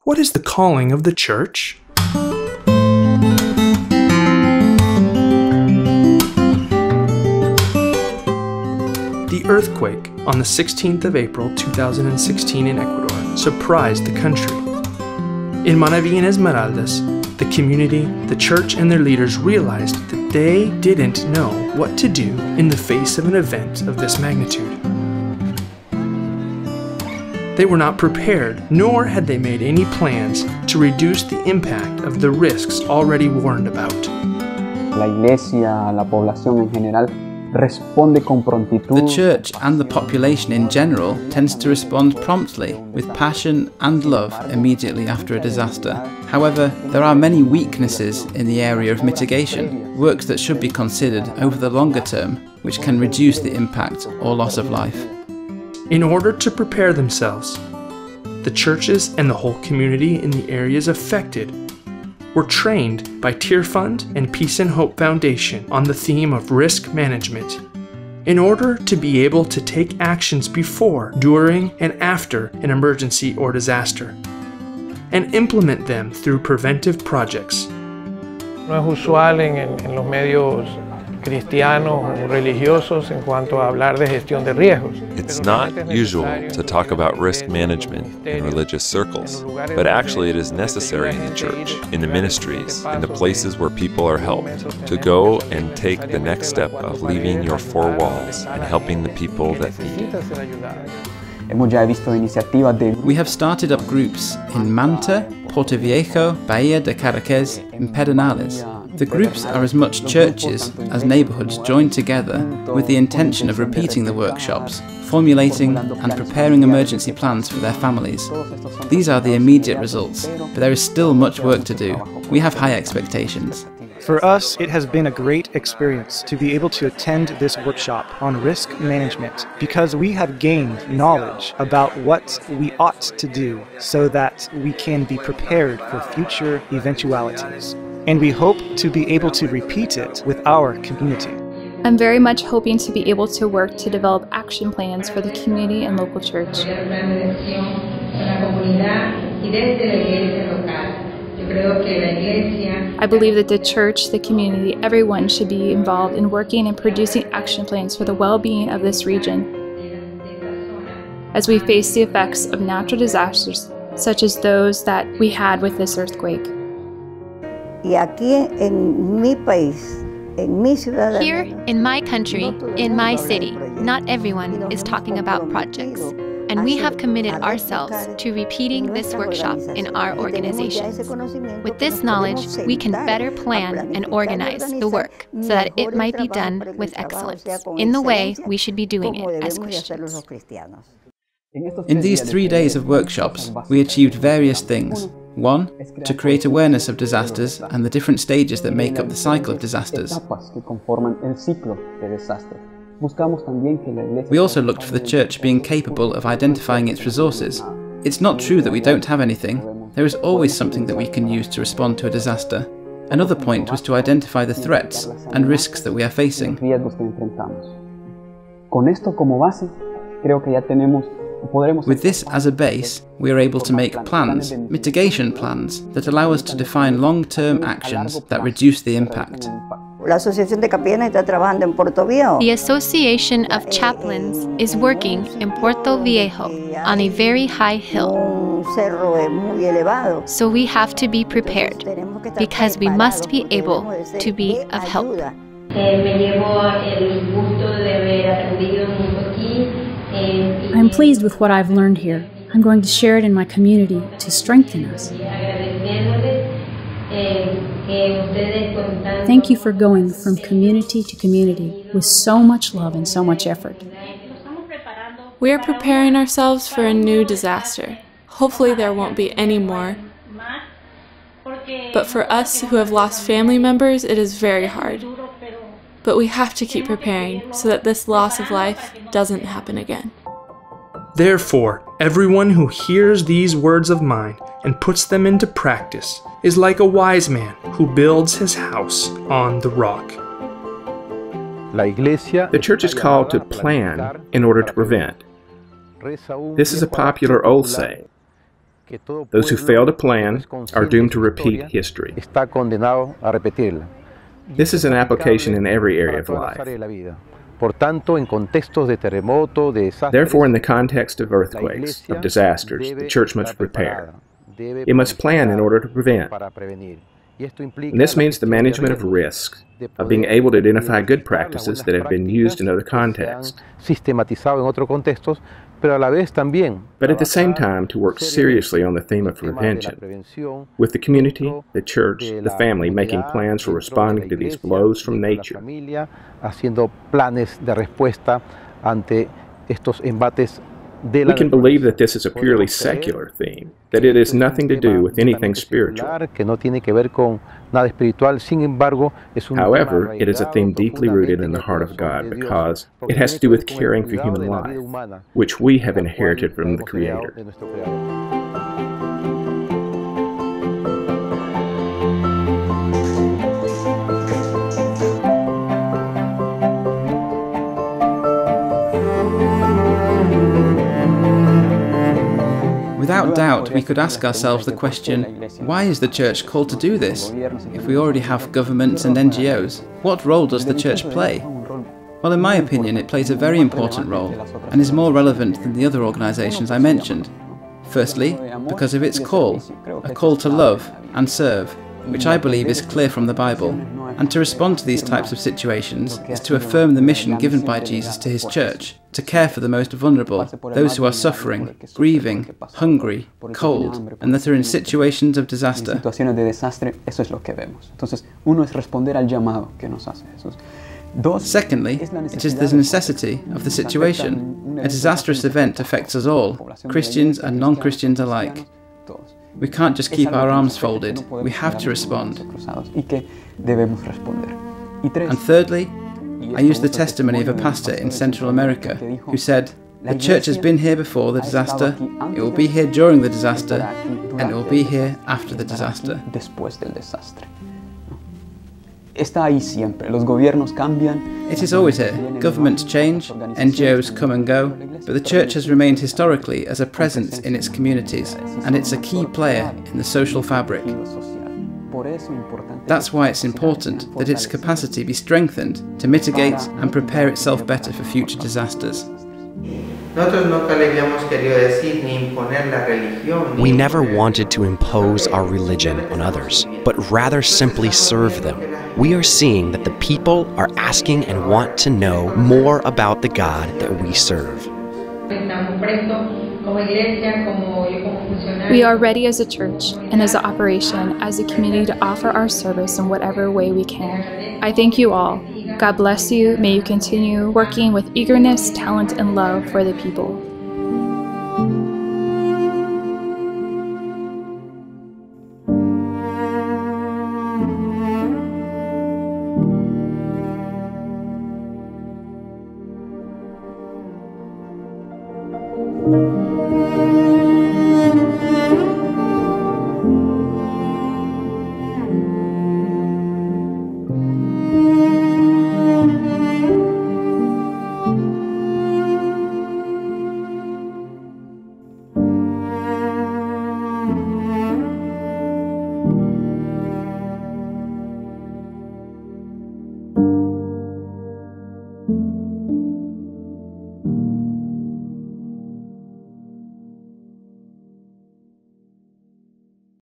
What is the calling of the church? The earthquake on the 16th of April 2016 in Ecuador surprised the country. In Manabí and Esmeraldas, the community, the church, and their leaders realized that they didn't know what to do in the face of an event of this magnitude. They were not prepared, nor had they made any plans to reduce the impact of the risks already warned about. La iglesia, la población en general, responde con prontitud. The church and the population in general tends to respond promptly, with passion and love immediately after a disaster. However, there are many weaknesses in the area of mitigation, works that should be considered over the longer term, which can reduce the impact or loss of life. In order to prepare themselves, the churches and the whole community in the areas affected were trained by Tear Fund and Peace and Hope Foundation on the theme of risk management, in order to be able to take actions before, during, and after an emergency or disaster, and implement them through preventive projects. No es usual en los medios cristianos o religiosos en cuanto a hablar de gestión de riesgos. It's not usual to talk about risk management in religious circles, but actually it is necessary in the church, in the ministries, in the places where people are helped, to go and take the next step of leaving your four walls and helping the people that need it. We have started up groups in Manta, Portoviejo, Bahia de Caracas, and Pedernales. The groups are as much churches as neighbourhoods joined together with the intention of repeating the workshops, formulating and preparing emergency plans for their families. These are the immediate results, but there is still much work to do. We have high expectations. For us, it has been a great experience to be able to attend this workshop on risk management because we have gained knowledge about what we ought to do so that we can be prepared for future eventualities. And we hope to be able to repeat it with our community. I'm very much hoping to be able to work to develop action plans for the community and local church. I believe that the church, the community, everyone should be involved in working and producing action plans for the well-being of this region as we face the effects of natural disasters such as those that we had with this earthquake. Here, in my country, in my city, not everyone is talking about projects. And we have committed ourselves to repeating this workshop in our organizations. With this knowledge, we can better plan and organize the work so that it might be done with excellence, in the way we should be doing it as Christians. In these 3 days of workshops, we achieved various things. 1. To create awareness of disasters and the different stages that make up the cycle of disasters. We also looked for the church being capable of identifying its resources. It's not true that we don't have anything. There is always something that we can use to respond to a disaster. Another point was to identify the threats and risks that we are facing. With this as a base, we are able to make plans, mitigation plans, that allow us to define long-term actions that reduce the impact. The Association of Chaplains is working in Puerto Viejo on a very high hill. So we have to be prepared, because we must be able to be of help. I'm pleased with what I've learned here. I'm going to share it in my community to strengthen us. Thank you for going from community to community with so much love and so much effort. We are preparing ourselves for a new disaster. Hopefully there won't be any more. But for us who have lost family members, it is very hard. But we have to keep preparing so that this loss of life doesn't happen again. Therefore, everyone who hears these words of mine and puts them into practice is like a wise man who builds his house on the rock. The church is called to plan in order to prevent. This is a popular old saying. Those who fail to plan are doomed to repeat history. This is an application in every area of life. Therefore, in the context of earthquakes, of disasters, the church must prepare. It must plan in order to prevent. And this means the management of risk, of being able to identify good practices that have been used in other contexts, but at the same time to work seriously on the theme of prevention, with the community, the church, the family making plans for responding to these blows from nature. We can believe that this is a purely secular theme, that it has nothing to do with anything spiritual. However, it is a theme deeply rooted in the heart of God because it has to do with caring for human life, which we have inherited from the Creator. Without doubt, we could ask ourselves the question, why is the church called to do this? If we already have governments and NGOs, what role does the church play? Well, in my opinion, it plays a very important role and is more relevant than the other organisations I mentioned. Firstly, because of its call, a call to love and serve, which I believe is clear from the Bible, and to respond to these types of situations is to affirm the mission given by Jesus to his church, to care for the most vulnerable, those who are suffering, grieving, hungry, cold, and that are in situations of disaster. Secondly, it is the necessity of the situation. A disastrous event affects us all, Christians and non-Christians alike. We can't just keep our arms folded, we have to respond. And thirdly, I use the testimony of a pastor in Central America who said, "The church has been here before the disaster, it will be here during the disaster, and it will be here after the disaster." It is always here. Governments change, NGOs come and go, but the church has remained historically as a presence in its communities, and it's a key player in the social fabric. That's why it's important that its capacity be strengthened to mitigate and prepare itself better for future disasters. We never wanted to impose our religion on others, but rather simply serve them. We are seeing that the people are asking and want to know more about the God that we serve. We are ready as a church and as an operation, as a community to offer our service in whatever way we can. I thank you all. God bless you. May you continue working with eagerness, talent, and love for the people.